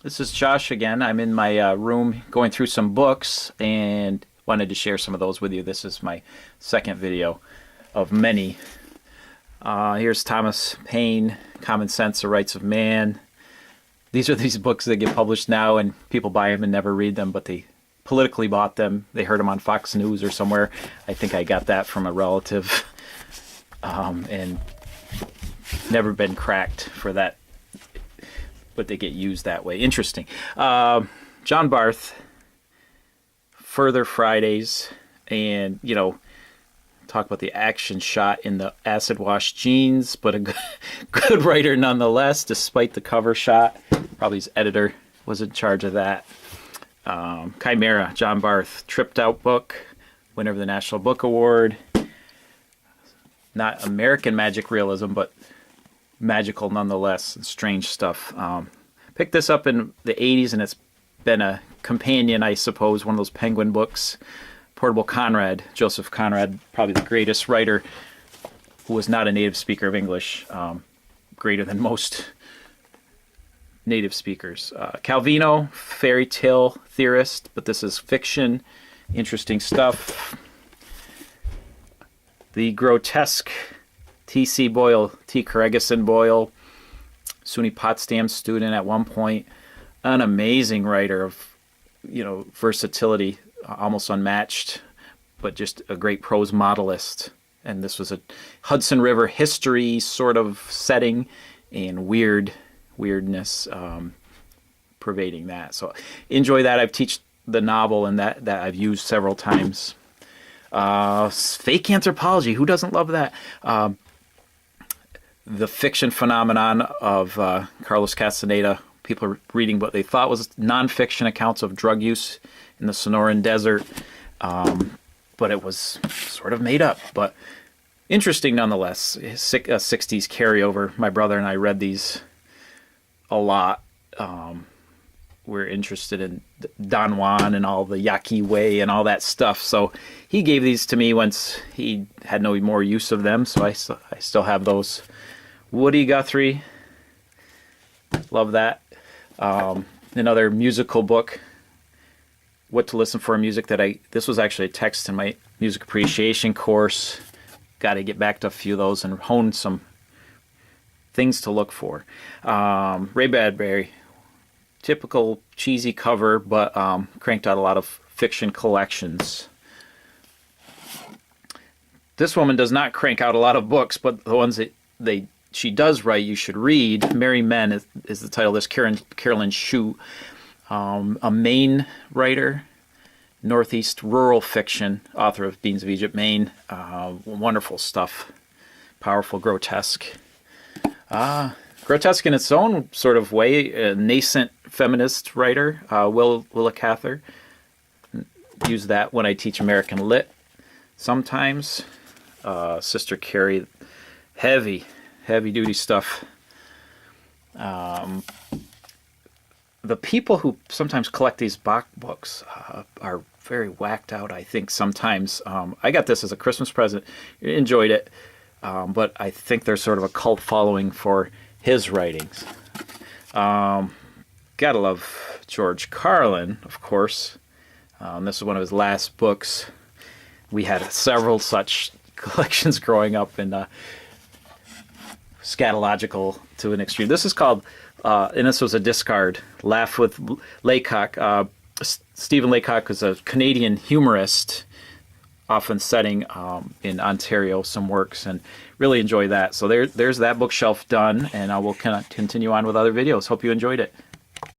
This is Josh again. I'm in my room going through some books and wanted to share some of those with you. This is my second video of many. Here's Thomas Paine, Common Sense, The Rights of Man. These are these books that get published now and people buy them and never read them, but they politically bought them. They heard them on Fox News or somewhere. I think I got that from a relative and never been cracked for that, but they get used that way. Interesting. John Barth, Further Fridays, and, you know, talk about the action shot in the acid wash jeans, but a good writer nonetheless, despite the cover shot. Probably his editor was in charge of that. Chimera, John Barth, tripped out book, winner of the National Book Award. Not American magic realism, but magical nonetheless, and strange stuff. Picked this up in the 80s, and it's been a companion, I suppose, one of those Penguin books. Portable Conrad, Joseph Conrad, probably the greatest writer who was not a native speaker of English, greater than most native speakers. Calvino, fairy tale theorist, but this is fiction, interesting stuff. The Grotesque, T.C. Boyle, T. Kerrigason Boyle, SUNY Potsdam student at one point, an amazing writer of, you know, versatility, almost unmatched, but just a great prose modelist. And this was a Hudson River history sort of setting, and weirdness pervading that. So enjoy that. I've taught the novel, and that I've used several times. Fake anthropology, who doesn't love that? The fiction phenomenon of Carlos Castaneda, people reading what they thought was nonfiction accounts of drug use in the Sonoran Desert, but it was sort of made up, but interesting nonetheless. 60s carryover. My brother and I read these a lot. We're interested in Don Juan and all the Yaqui Way and all that stuff, so he gave these to me once he had no more use of them, so I still have those. Woody Guthrie, love that. Another musical book, What to Listen for in Music, this was actually a text in my music appreciation course. Got to get back to a few of those and hone some things to look for. Ray Bradbury, typical cheesy cover, but cranked out a lot of fiction collections. This woman does not crank out a lot of books, but the ones that she does write, you should read. Merry Men is the title of this. Carolyn Shue, a Maine writer, Northeast rural fiction, author of Beans of Egypt, Maine. Wonderful stuff. Powerful, grotesque. Grotesque in its own sort of way. A nascent feminist writer, Willa Cather. Use that when I teach American Lit sometimes. Sister Carrie, heavy duty stuff. The people who sometimes collect these Bach books are very whacked out, I think, sometimes. I got this as a Christmas present. Enjoyed it. But I think there's sort of a cult following for his writings. Gotta love George Carlin, of course. This is one of his last books. We had several such collections growing up, and scatological to an extreme. This is called, and this was a discard, Laugh with Laycock. Stephen Laycock is a Canadian humorist, often setting in Ontario some works, and really enjoy that. So there's that bookshelf done, and I will continue on with other videos. Hope you enjoyed it.